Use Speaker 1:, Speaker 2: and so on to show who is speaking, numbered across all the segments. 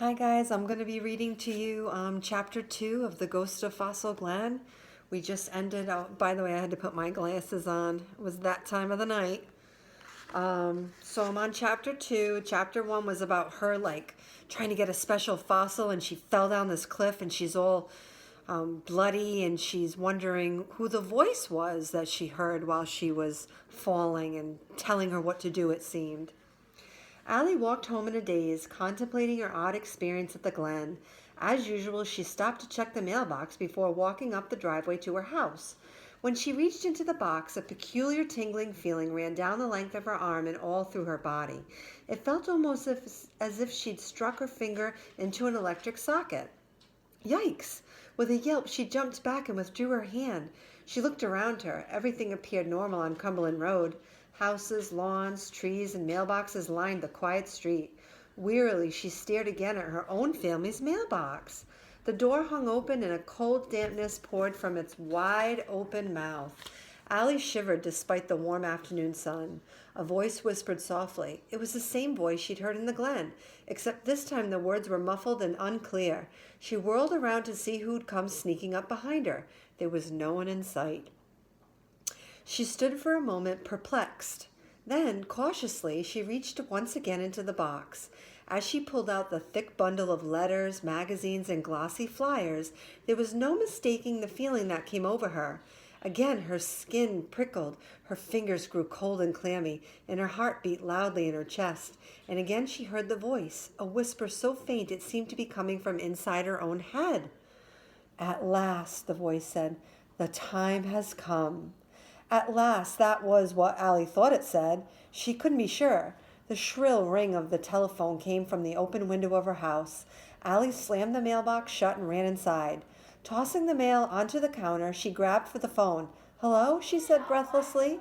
Speaker 1: Hi guys, I'm going to be reading to you chapter 2 of The Ghost of Fossil Glen. We just ended out, by the way, I had to put my glasses on. It was that time of the night. So I'm on chapter 2. Chapter 1 was about her trying to get a special fossil and she fell down this cliff and she's all bloody and she's wondering who the voice was that she heard while she was falling and telling her what to do, it seemed. Allie walked home in a daze, contemplating her odd experience at the Glen. As usual, she stopped to check the mailbox before walking up the driveway to her house. When she reached into the box, a peculiar tingling feeling ran down the length of her arm and all through her body. It felt almost as if she'd struck her finger into an electric socket. Yikes! With a yelp, she jumped back and withdrew her hand. She looked around her. Everything appeared normal on Cumberland Road. Houses, lawns, trees, and mailboxes lined the quiet street. Wearily, she stared again at her own family's mailbox. The door hung open and a cold dampness poured from its wide open mouth. Allie shivered despite the warm afternoon sun. A voice whispered softly. It was the same voice she'd heard in the Glen, except this time the words were muffled and unclear. She whirled around to see who'd come sneaking up behind her. There was no one in sight. She stood for a moment, perplexed. Then, cautiously, she reached once again into the box. As she pulled out the thick bundle of letters, magazines, and glossy flyers, there was no mistaking the feeling that came over her. Again her skin prickled, her fingers grew cold and clammy, and her heart beat loudly in her chest. And again she heard the voice, a whisper so faint it seemed to be coming from inside her own head. "At last," the voice said, "the time has come." At last, that was what Allie thought it said. She couldn't be sure. The shrill ring of the telephone came from the open window of her house. Allie slammed the mailbox shut and ran inside. Tossing the mail onto the counter, she grabbed for the phone. "Hello?" she said breathlessly.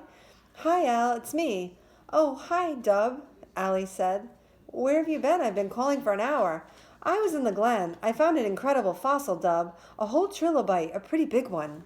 Speaker 1: "Hi, Al, it's me." "Oh, hi, Dub," Allie said. "Where have you been? I've been calling for an hour." "I was in the Glen. I found an incredible fossil, Dub. A whole trilobite, a pretty big one."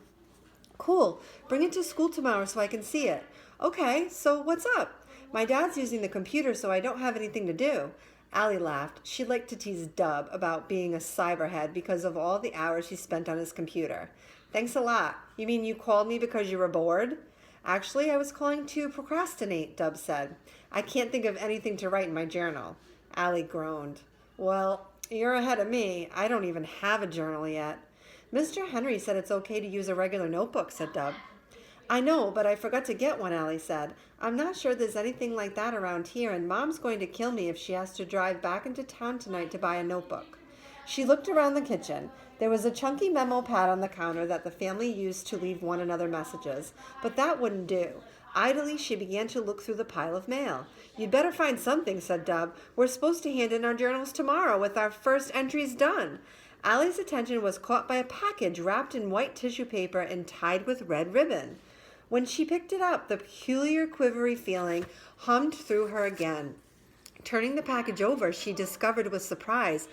Speaker 1: "Cool. Bring it to school tomorrow so I can see it." "Okay, so what's up?" "My dad's using the computer so I don't have anything to do." Allie laughed. She liked to tease Dub about being a cyberhead because of all the hours he spent on his computer. "Thanks a lot. You mean you called me because you were bored?" "Actually, I was calling to procrastinate," Dub said. "I can't think of anything to write in my journal." Allie groaned. "Well, you're ahead of me. I don't even have a journal yet." "Mr. Henry said it's okay to use a regular notebook," said Dub. "I know, but I forgot to get one," Allie said. "I'm not sure there's anything like that around here, and Mom's going to kill me if she has to drive back into town tonight to buy a notebook." She looked around the kitchen. There was a chunky memo pad on the counter that the family used to leave one another messages, but that wouldn't do. Idly, she began to look through the pile of mail. "You'd better find something," said Dub. "We're supposed to hand in our journals tomorrow with our first entries done." Allie's attention was caught by a package wrapped in white tissue paper and tied with red ribbon. When she picked it up, the peculiar quivery feeling hummed through her again. Turning the package over, she discovered with surprise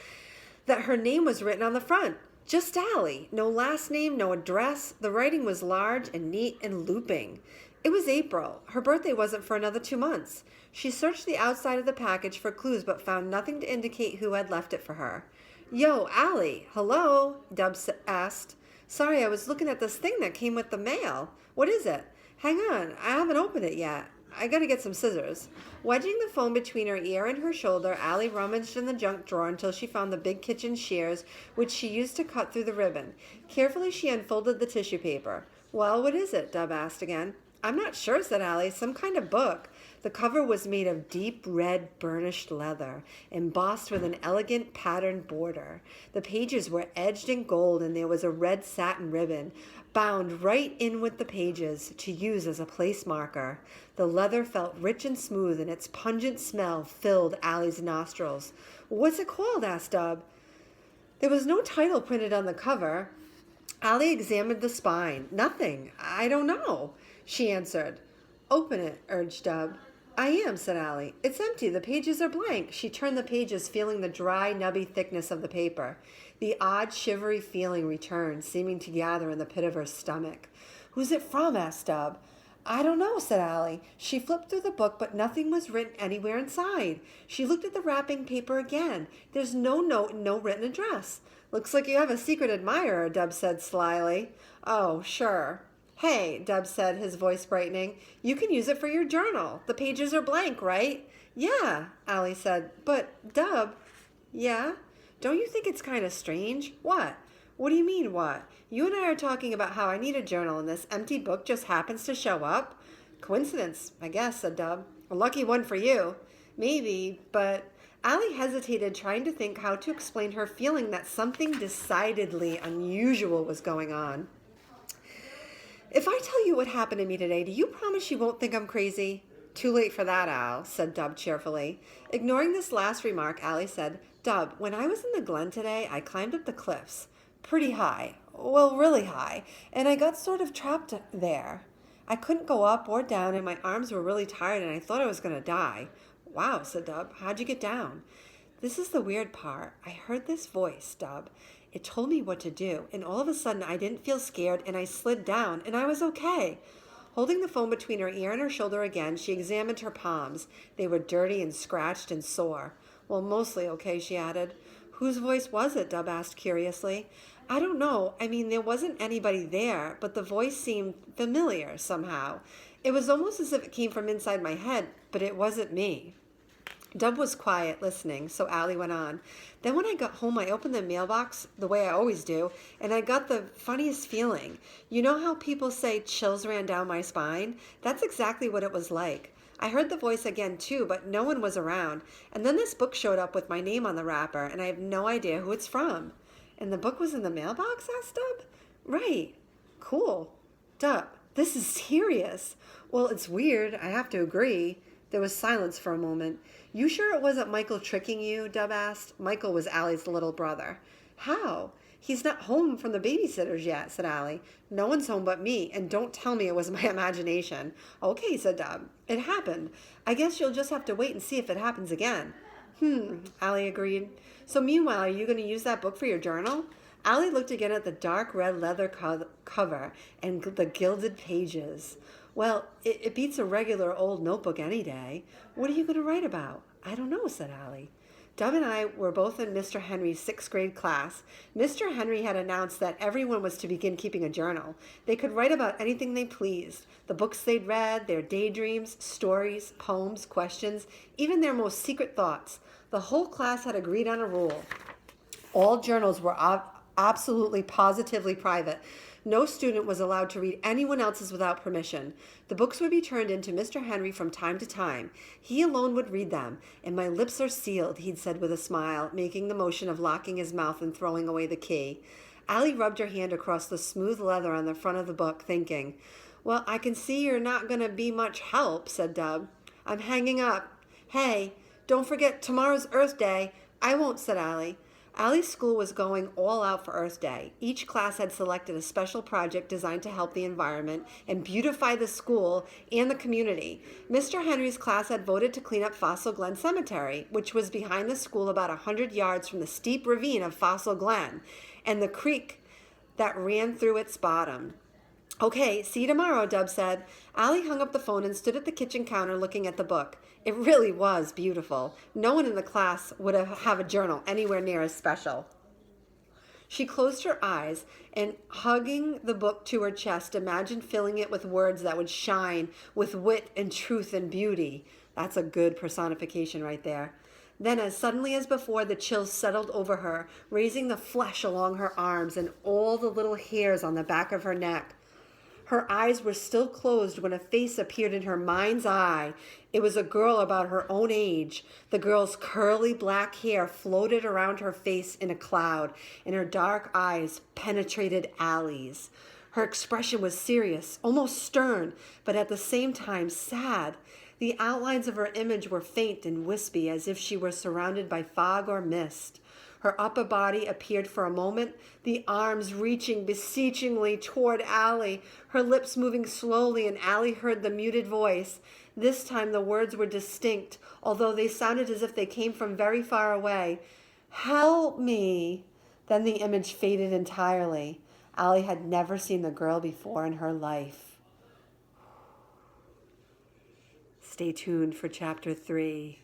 Speaker 1: that her name was written on the front. Just Allie. No last name, no address. The writing was large and neat and looping. It was April. Her birthday wasn't for another 2 months. She searched the outside of the package for clues but found nothing to indicate who had left it for her. "Yo, Allie, hello?" Dub asked. "Sorry, I was looking at this thing that came with the mail." "What is it?" "Hang on, I haven't opened it yet. I gotta get some scissors." Wedging the phone between her ear and her shoulder, Allie rummaged in the junk drawer until she found the big kitchen shears, which she used to cut through the ribbon. Carefully, she unfolded the tissue paper. "Well, what is it?" Dub asked again. "I'm not sure," said Allie. "Some kind of book." The cover was made of deep red burnished leather, embossed with an elegant patterned border. The pages were edged in gold, and there was a red satin ribbon bound right in with the pages to use as a place marker. The leather felt rich and smooth, and its pungent smell filled Allie's nostrils. "What's it called?" asked Dub. There was no title printed on the cover. Allie examined the spine. "Nothing. I don't know," she answered. "Open it," urged Dub. "I am," said Allie. "It's empty. The pages are blank." She turned the pages, feeling the dry, nubby thickness of the paper. The odd, shivery feeling returned, seeming to gather in the pit of her stomach. "Who's it from?" asked Dub. I don't know, said Allie. She flipped through the book, but nothing was written anywhere inside. She looked at the wrapping paper again. There's no note and no written address. Looks like you have a secret admirer, Dub said slyly. Oh, sure. Hey, Dub said, his voice brightening. You can use it for your journal. The pages are blank, right? Yeah, Allie said. But, Dub, yeah? Don't you think it's kind of strange? What? What do you mean, what? You and I are talking about how I need a journal and this empty book just happens to show up? Coincidence, I guess, said Dub. A lucky one for you. Maybe, but Allie hesitated, trying to think how to explain her feeling that something decidedly unusual was going on. If I tell you what happened to me today, do you promise you won't think I'm crazy? Too late for that, Al, said Dub cheerfully. Ignoring this last remark, Allie said, Dub, when I was in the Glen today, I climbed up the cliffs. Pretty high. Well, really high. And I got sort of trapped there. I couldn't go up or down, and my arms were really tired, and I thought I was going to die. Wow, said Dub. How'd you get down? This is the weird part. I heard this voice, Dub. It told me what to do, and all of a sudden I didn't feel scared, and I slid down, and I was okay. Holding the phone between her ear and her shoulder again, she examined her palms. They were dirty and scratched and sore. Well, mostly okay, she added. Whose voice was it? Dub asked curiously. I don't know. I mean, there wasn't anybody there, but the voice seemed familiar somehow. It was almost as if it came from inside my head, but it wasn't me. Dub was quiet, listening, so Allie went on. Then when I got home, I opened the mailbox, the way I always do, and I got the funniest feeling. You know how people say chills ran down my spine? That's exactly what it was like. I heard the voice again, too, but no one was around. And then this book showed up with my name on the wrapper, and I have no idea who it's from. And the book was in the mailbox, asked Dub? Right. Cool. Dub, this is serious. Well, it's weird. I have to agree. There was silence for a moment. You sure it wasn't Michael tricking you? Dub asked. Michael was Allie's little brother. How? He's not home from the babysitters yet, said Allie. No one's home but me, and don't tell me it was my imagination. Okay, said Dub. It happened. I guess you'll just have to wait and see if it happens again. Allie agreed. So meanwhile, are you going to use that book for your journal? Allie looked again at the dark red leather cover and the gilded pages. Well, it beats a regular old notebook any day. What are you going to write about? I don't know, said Allie. Dub and I were both in Mr. Henry's 6th grade class. Mr. Henry had announced that everyone was to begin keeping a journal. They could write about anything they pleased, the books they'd read, their daydreams, stories, poems, questions, even their most secret thoughts. The whole class had agreed on a rule. All journals were absolutely positively private. No student was allowed to read anyone else's without permission. The books would be turned in to Mr. Henry from time to time. He alone would read them, and my lips are sealed, he'd said with a smile, making the motion of locking his mouth and throwing away the key. Allie rubbed her hand across the smooth leather on the front of the book, thinking, Well, I can see you're not going to be much help, said Dub. I'm hanging up. Hey, don't forget tomorrow's Earth Day. I won't, said Allie. Allie's school was going all out for Earth Day. Each class had selected a special project designed to help the environment and beautify the school and the community. Mr. Henry's class had voted to clean up Fossil Glen Cemetery, which was behind the school about 100 yards from the steep ravine of Fossil Glen and the creek that ran through its bottom. Okay, see you tomorrow, Dub said. Allie hung up the phone and stood at the kitchen counter looking at the book. It really was beautiful. No one in the class would have a journal anywhere near as special. She closed her eyes and, hugging the book to her chest, imagined filling it with words that would shine with wit and truth and beauty. That's a good personification right there. Then, as suddenly as before, the chills settled over her, raising the flesh along her arms and all the little hairs on the back of her neck. Her eyes were still closed when a face appeared in her mind's eye. It was a girl about her own age. The girl's curly black hair floated around her face in a cloud, and her dark eyes penetrated Allie's. Her expression was serious, almost stern, but at the same time sad. The outlines of her image were faint and wispy, as if she were surrounded by fog or mist. Her upper body appeared for a moment, the arms reaching beseechingly toward Allie, her lips moving slowly, and Allie heard the muted voice. This time the words were distinct, although they sounded as if they came from very far away. Help me! Then the image faded entirely. Allie had never seen the girl before in her life. Stay tuned for chapter 3.